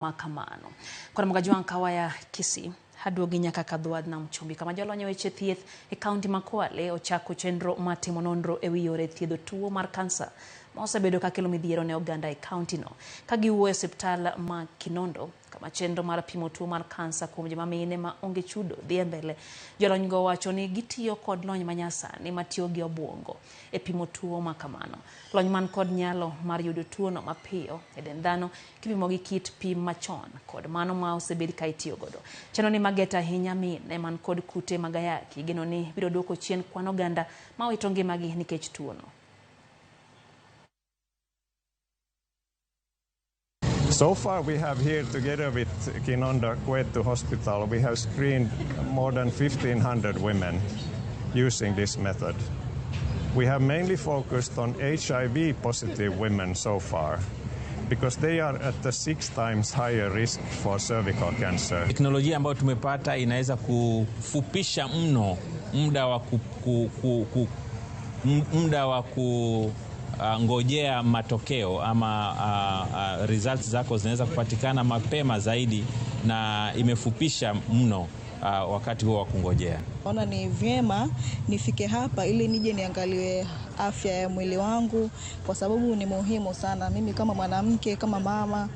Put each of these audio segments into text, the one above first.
makamano. Kwa Ramogi kawaya Kisii haduogi nyaka kadhuad na mchumbi kama jolony weche thieth e kaunti ma Kwale ochako chenro mar timo nonro e wi yore thiedho tuo mar kansa ma osebedo ka kelo midhiero ne oganda e kaunti no. Ka giwuoyo e osiptal ma Kinondo kama chenro mar pimo tuo mar kansa kuom joma mine ma onge chudo dhi mbele, jolony go wacho ni gitiyo kod lony ma nyasani matiyo gi obwongo e pimo tuo ma kamano. Lony man kod nyalo mar yudo tuo no mapiyo e dend dhano kipimo gi kit pim machon kod mano ma osebedi ka itiyo godo. Chenro ni mageta ahinya mine man kod kute mag ayaki geno ni biro duoko chien kwan oganda ma wito ngimagi nikech tuo no. So far we have here together with Kinondo Hospital, we have screened more than 1,500 women using this method. We have mainly focused on HIV positive women so far because they are at the 6 times higher risk for cervical cancer. Teknolojia ambayo tumepata inaweza kufupisha mno muda wa ngojea matokeo ama results zako zinaweza kupatikana mapema zaidi, na imefupisha mno wakati huo wa kungojea. Ona ni vyema nifike hapa ili nije niangaliwe afya ya mwili wangu, kwa sababu ni muhimu sana. Mimi kama mwanamke, kama mama,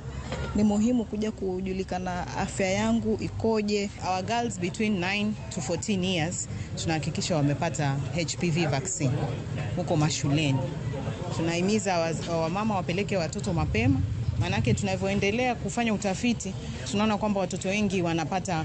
ni muhimu kuja kujulikana afya yangu ikoje. Our girls between 9 to 14 years tunahakikisha wamepata HPV vaccine huko mashuleni. Tunahimiza wamama wapeleke watoto mapema, manake tunavyoendelea kufanya utafiti tunaona kwamba watoto wengi wanapata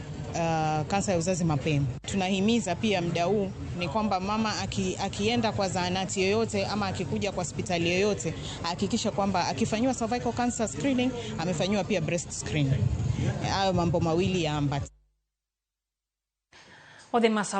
kansa ya uzazi mapema. Tunahimiza pia muda huu ni kwamba mama akienda kwa zahanati yoyote ama akikuja kwa hospitali yoyote hakikisha kwamba akifanywa cervical cancer screening amefanywa pia breast screening. Hayo mambo mawili yaambatana.